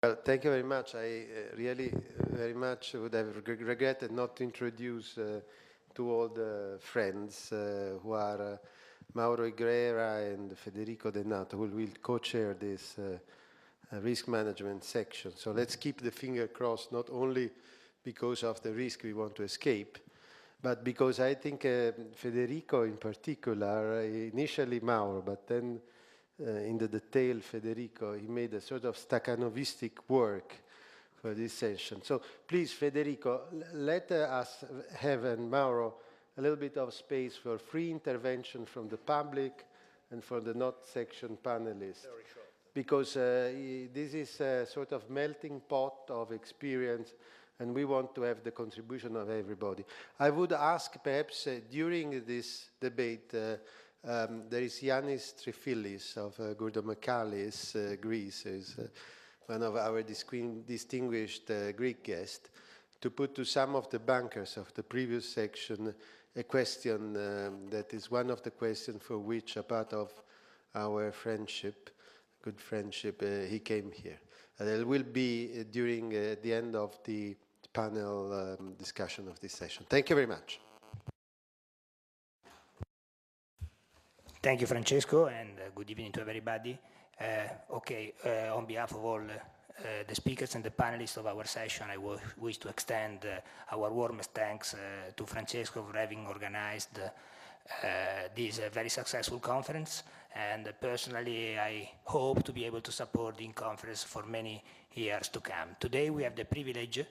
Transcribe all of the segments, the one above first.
Well, thank you very much. I really very much would have regretted not to introduce two old friends who are Mauro Igrera and Federico Denato, who will co-chair this risk management section. So let's keep the finger crossed, not only because of the risk we want to escape, but because I think Federico in particular, initially Mauro, but then in the detail, Federico, he made a sort of staccanovistic work for this session. So please, Federico, let us have, and Mauro, a little bit of space for free intervention from the public and for the not section panelists. Very short. Because this is a sort of melting pot of experience, and we want to have the contribution of everybody. I would ask perhaps during this debate, there is Yannis Trifilis of Gourdomakalis, Greece, is one of our distinguished Greek guests, to put to some of the bankers of the previous section a question that is one of the questions for which, a part of our friendship, good friendship, he came here. There will be during the end of the panel discussion of this session. Thank you very much. Thank you, Francesco, and good evening to everybody. On behalf of all the speakers and the panelists of our session, I wish to extend our warmest thanks to Francesco for having organized this very successful conference. And personally, I hope to be able to support the conference for many years to come. Today, we have the privilege,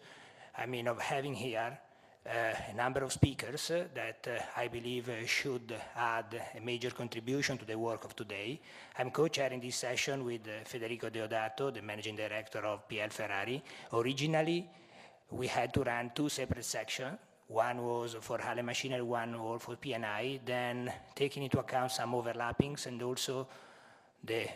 of having here a number of speakers that I believe should add a major contribution to the work of today. I'm co-chairing this session with Federico Deodato, the Managing Director of PL Ferrari. Originally, we had to run two separate sections. One was for Halle Machinery, one was for P&I. Then, taking into account some overlappings and also the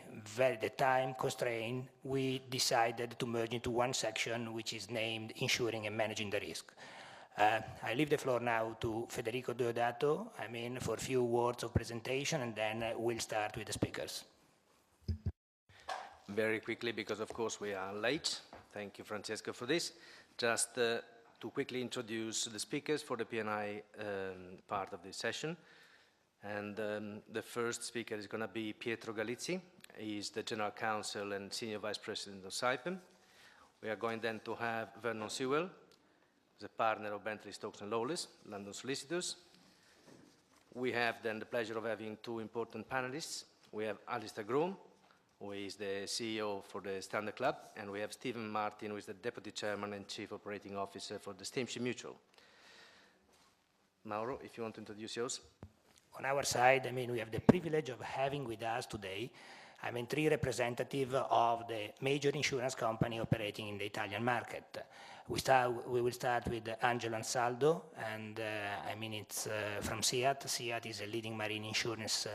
time constraint, we decided to merge into one section, which is named Insuring and Managing the Risk. I leave the floor now to Federico Deodato, for a few words of presentation, and then we'll start with the speakers. Very quickly, because of course we are late. Thank you, Francesco, for this. Just to quickly introduce the speakers for the P&I part of this session. And the first speaker is going to be Pietro Galizzi. He is the General Counsel and Senior Vice President of Saipem. We are going then to have Vernon Sewell, the partner of Bentley Stokes & Lawless, London Solicitors. We have then the pleasure of having two important panelists. We have Alistair Groom, who is the CEO for the Standard Club, and we have Stephen Martin, who is the Deputy Chairman and Chief Operating Officer for the Steamship Mutual. Mauro, if you want to introduce yours. On our side, we have the privilege of having with us today, three representatives of the major insurance company operating in the Italian market. We will start with Angelo Ansaldo, and it's from SIAT. SIAT is a leading marine insurance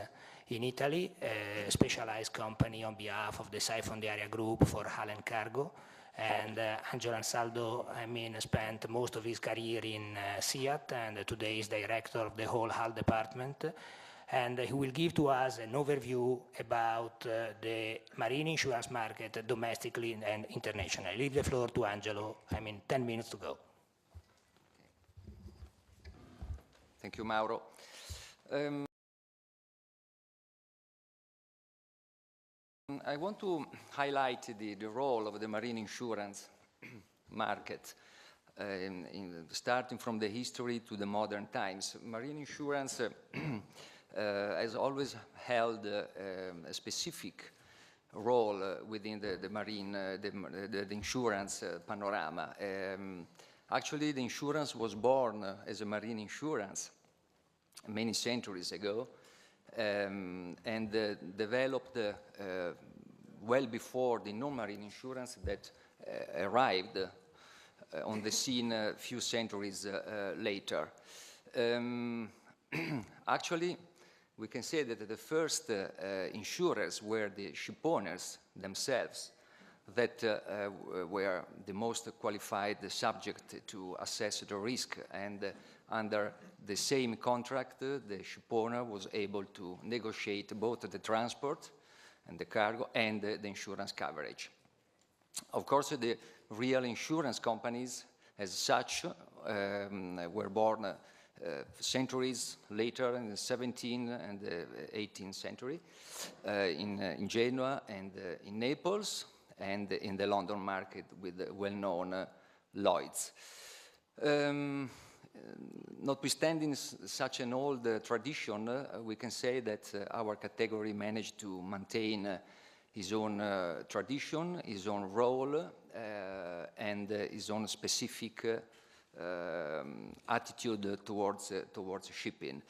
in Italy, a specialized company on behalf of the Saipem Area Group for hull and cargo. And Angelo Ansaldo, spent most of his career in SIAT, and today is director of the whole hull department. And he will give to us an overview about the marine insurance market domestically and internationally. I leave the floor to Angelo. 10 minutes to go. Thank you, Mauro. I want to highlight the role of the marine insurance market, starting from the history to the modern times. Marine insurance has always held a specific role within the marine, the insurance panorama. Actually, the insurance was born as a marine insurance many centuries ago, and developed well before the non-marine insurance that arrived on the scene a few centuries later. Actually, we can say that the first insurers were the shipowners themselves, that were the most qualified subject to assess the risk, and under the same contract, the shipowner was able to negotiate both the transport and the cargo and the insurance coverage. Of course, the real insurance companies as such were born centuries later in the 17th and the 18th century in Genoa and in Naples and in the London market with the well-known Lloyd's. Notwithstanding such an old tradition, we can say that our category managed to maintain his own tradition, his own role, and his own specific attitude towards shipping.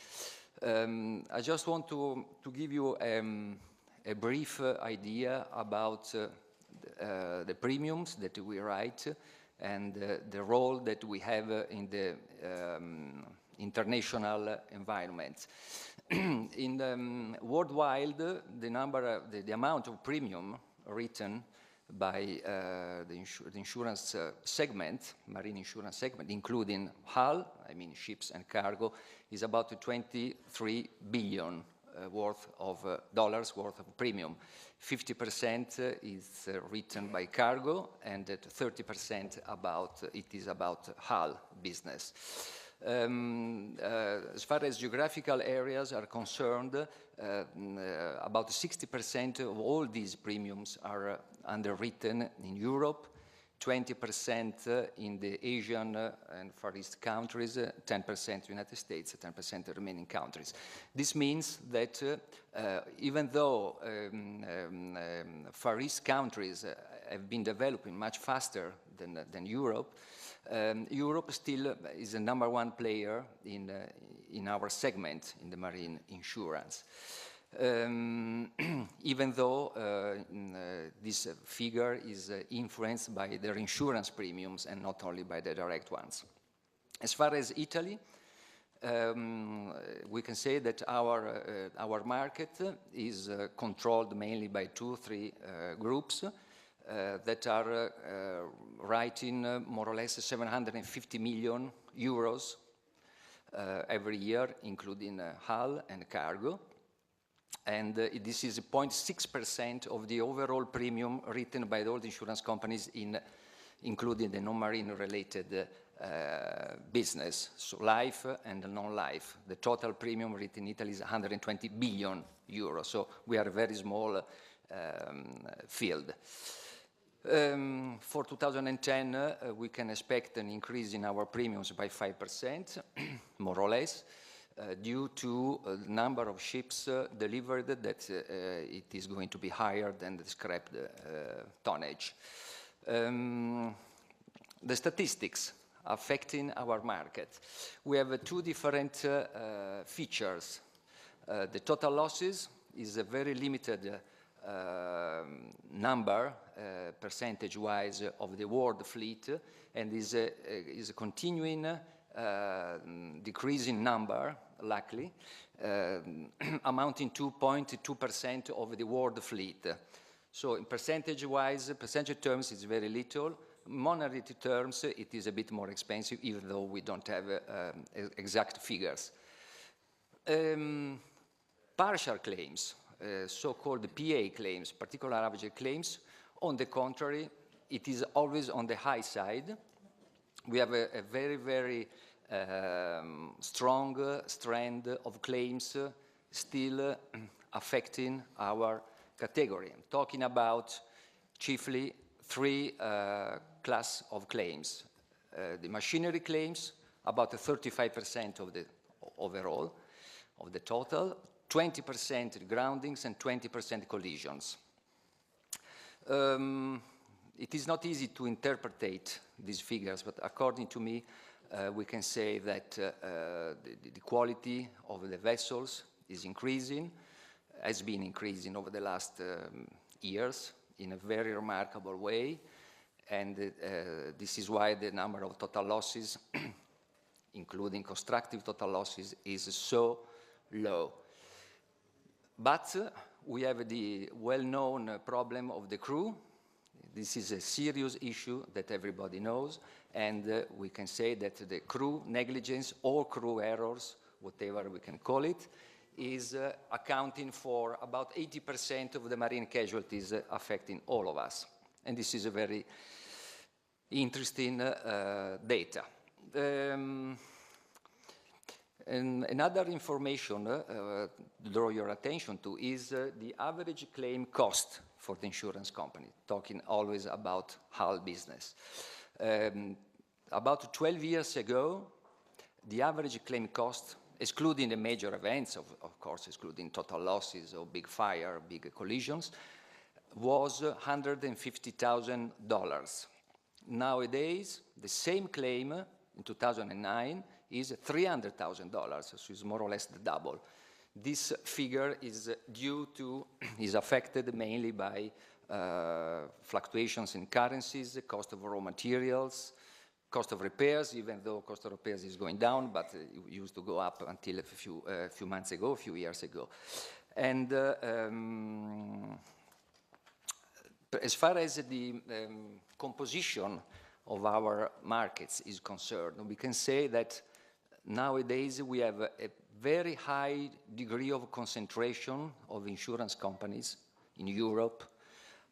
I just want to give you a brief idea about the premiums that we write and the role that we have in the international environment. Worldwide, the amount of premium written by the insurance segment, marine insurance segment, including hull, I mean ships and cargo, is about 23 billion dollars worth of premium. 50% is written by cargo, and 30% is about hull business. As far as geographical areas are concerned, about 60% of all these premiums are underwritten in Europe, 20% in the Asian and Far East countries, 10% United States, 10% the remaining countries. This means that even though Far East countries have been developing much faster than Europe, Europe still is the #1 player in our segment in the marine insurance. Even though this figure is influenced by their insurance premiums and not only by the direct ones. As far as Italy, we can say that our market is controlled mainly by 2-3 groups that are writing more or less 750 million euros every year, including hull and cargo. And this is 0.6% of the overall premium written by all the insurance companies, including the non-marine related business, so life and non-life. The total premium written in Italy is 120 billion euros, so we are a very small field. For 2010, we can expect an increase in our premiums by 5%, more or less. Due to the number of ships delivered, that it is going to be higher than the scrapped tonnage. The statistics affecting our market. We have 2 different features. The total losses is a very limited number, percentage-wise, of the world fleet, and is a continuing decreasing number, luckily, amounting to 0.2% of the world fleet. So in percentage terms, it's very little. Monetary terms, it is a bit more expensive, even though we don't have exact figures. Partial claims, so-called PA claims, particular average claims, on the contrary, it is always on the high side. We have a very, very strong strand of claims still affecting our category. I'm talking about chiefly 3 class of claims. The machinery claims, about 35% of the overall, of the total, 20% groundings and 20% collisions. It is not easy to interpret these figures, but according to me, we can say that the quality of the vessels is increasing, has been increasing over the last years in a very remarkable way, and this is why the number of total losses, including constructive total losses, is so low. But we have the well-known problem of the crew. This is a serious issue that everybody knows, and we can say that the crew negligence or crew errors, whatever we can call it, is accounting for about 80% of the marine casualties affecting all of us. And this is a very interesting data. And another information to draw your attention to is the average claim cost for the insurance company, talking always about hull business. About 12 years ago, the average claim cost, excluding the major events, of course, excluding total losses or big fire, big collisions, was $150,000. Nowadays, the same claim in 2009 is $300,000, so it's more or less the double. This figure is affected mainly by fluctuations in currencies, cost of raw materials, cost of repairs, even though cost of repairs is going down, but it used to go up until a few months ago, a few years ago. And as far as the composition of our markets is concerned, we can say that nowadays we have a very high degree of concentration of insurance companies in Europe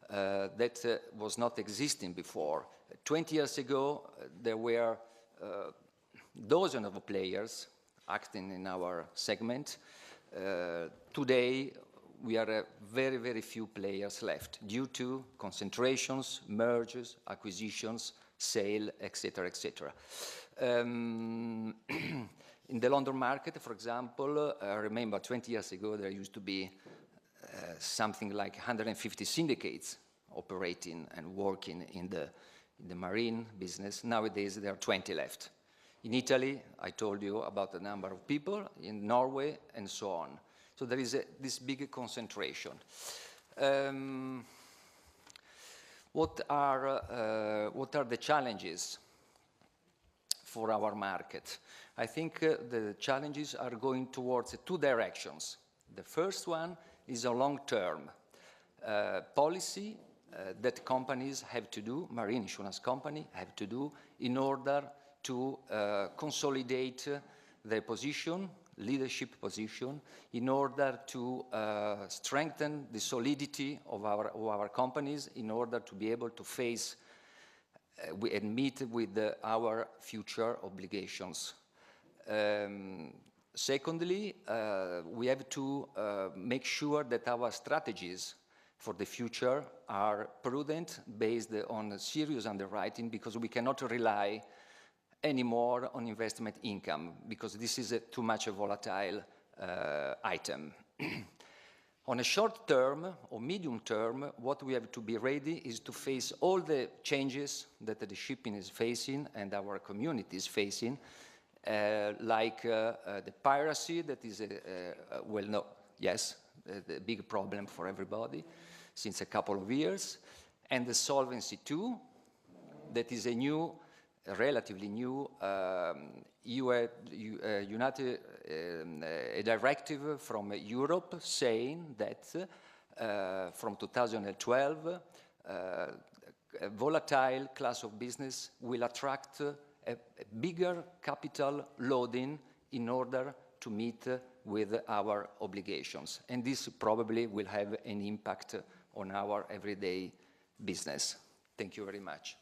that was not existing before. 20 years ago, there were dozens of players acting in our segment. Today, we are very, very few players left due to concentrations, mergers, acquisitions, sale, etc., etc. In the London market, for example, I remember 20 years ago there used to be something like 150 syndicates operating and working in the marine business. Nowadays there are 20 left. In Italy, I told you about the number of people, in Norway, and so on. So there is this big concentration. What are the challenges for our market? I think the challenges are going towards two directions. The first one is a long-term policy that companies have to do, marine insurance companies have to do, in order to consolidate their position, leadership position, in order to strengthen the solidity of our companies, in order to be able to face and meet with our future obligations. Secondly, we have to make sure that our strategies for the future are prudent, based on serious underwriting, because we cannot rely anymore on investment income, because this is too much a volatile item. On a short term or medium term, what we have to be ready is to face all the changes that the shipping is facing and our community is facing, like the piracy that is, the big problem for everybody since a couple of years, and the Solvency II, that is a new, relatively new a directive from Europe saying that from 2012, a volatile class of business will attract a bigger capital loading in order to meet with our obligations. And this probably will have an impact on our everyday business. Thank you very much.